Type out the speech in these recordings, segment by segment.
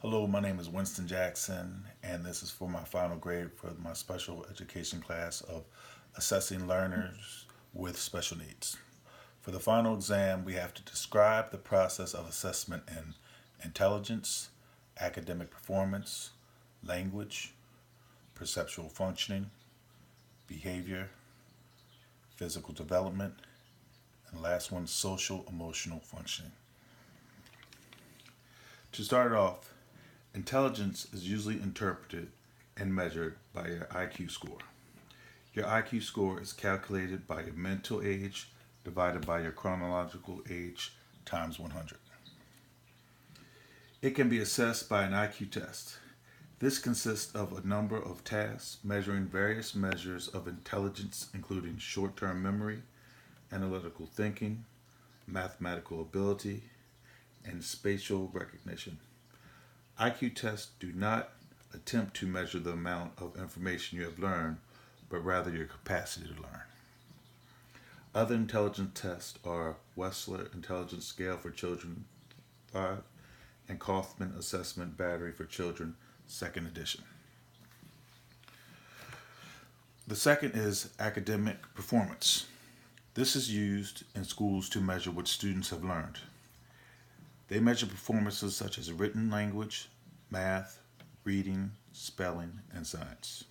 Hello, my name is Winston Jackson, and this is for my final grade for my special education class of assessing learners with special needs. For the final exam, we have to describe the process of assessment in intelligence, academic performance, language, perceptual functioning, behavior, physical development, and the last one, social emotional functioning. To start off, intelligence is usually interpreted and measured by your IQ score. Your IQ score is calculated by your mental age divided by your chronological age times 100. It can be assessed by an IQ test. This consists of a number of tasks measuring various measures of intelligence, including short term memory, analytical thinking, mathematical ability, and spatial recognition. IQ tests do not attempt to measure the amount of information you have learned, but rather your capacity to learn. Other intelligence tests are Wechsler Intelligence Scale for Children 5 and Kaufman Assessment Battery for Children 2nd edition. The second is academic performance. This is used in schools to measure what students have learned. They measure performances such as written language, math, reading, spelling, and science.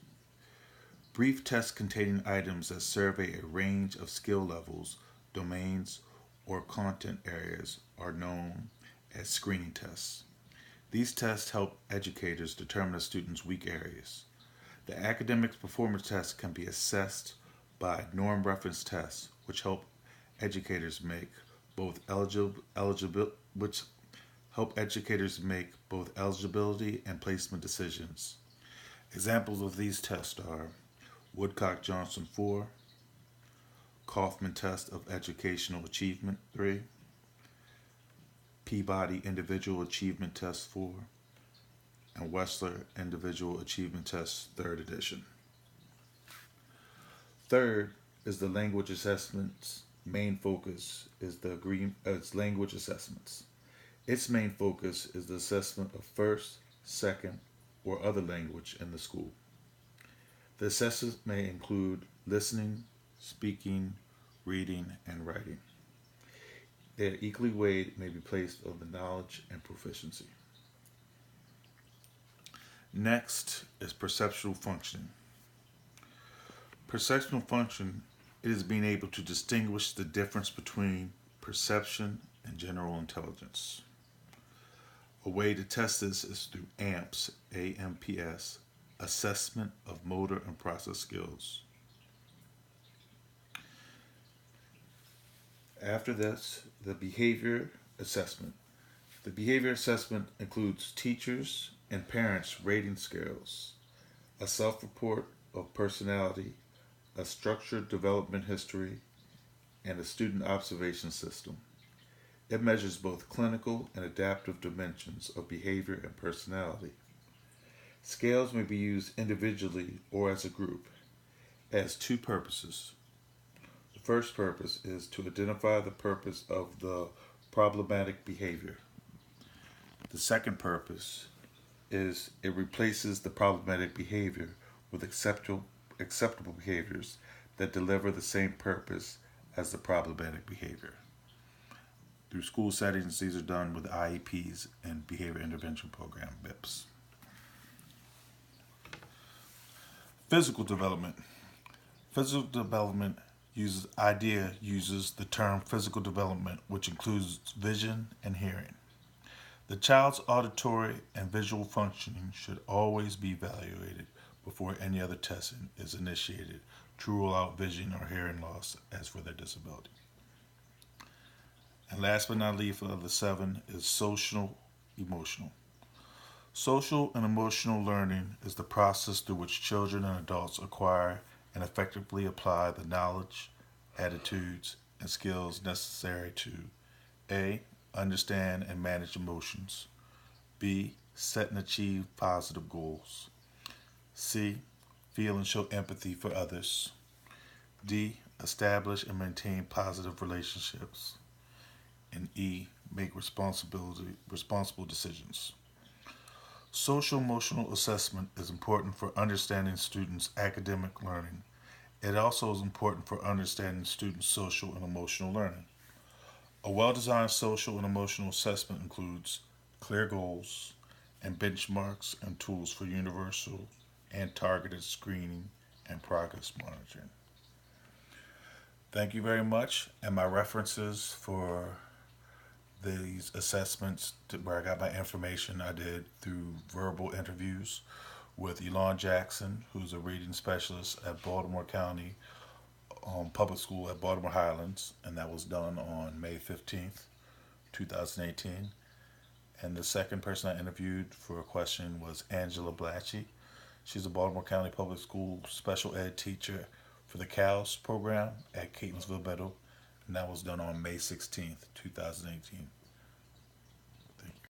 Brief tests containing items that survey a range of skill levels, domains, or content areas are known as screening tests. These tests help educators determine a student's weak areas. The academic performance tests can be assessed by norm reference tests, which help educators make both eligibility and placement decisions. Examples of these tests are Woodcock Johnson 4, Kaufman Test of Educational Achievement 3, Peabody Individual Achievement Test 4, and Wechsler Individual Achievement Test 3rd edition. Third is the language assessment's main focus is language assessments. Its main focus is the assessment of first, second, or other language in the school. The assessments may include listening, speaking, reading, and writing. They are equally weighed, may be placed on the knowledge and proficiency. Next is perceptual functioning. Perceptual function is being able to distinguish the difference between perception and general intelligence. A way to test this is through AMPS, assessment of motor and process skills. After this, the behavior assessment. The behavior assessment includes teachers and parents' rating scales, a self report of personality, a structured development history, and a student observation system. It measures both clinical and adaptive dimensions of behavior and personality. Scales may be used individually or as a group. It has two purposes. The first purpose is to identify the purpose of the problematic behavior. The second purpose is it replaces the problematic behavior with acceptable behaviors that deliver the same purpose as the problematic behavior. Through school settings, these are done with IEPs and Behavior Intervention Program, BIPs. Physical development. Physical development uses the term physical development, which includes vision and hearing. The child's auditory and visual functioning should always be evaluated before any other testing is initiated to rule out vision or hearing loss as for their disability. And last but not least of the seven is social emotional. Social and emotional learning is the process through which children and adults acquire and effectively apply the knowledge, attitudes, and skills necessary to A. Understand and manage emotions, B. Set and achieve positive goals, C. Feel and show empathy for others, D. Establish and maintain positive relationships, and E. Make responsible decisions. Social emotional assessment is important for understanding students' academic learning. It also is important for understanding students' social and emotional learning. A well designed social and emotional assessment includes clear goals and benchmarks and tools for universal and targeted screening and progress monitoring. Thank you very much. And my references for these assessments where I got my information, I did through verbal interviews with Elon Jackson, who's a reading specialist at Baltimore County Public School at Baltimore Highlands, and that was done on May 15th, 2018. And the second person I interviewed for a question was Angela Blatchy. She's a Baltimore County Public School special ed teacher for the CALS program at Catonsville Middle, and that was done on May 16th, 2018.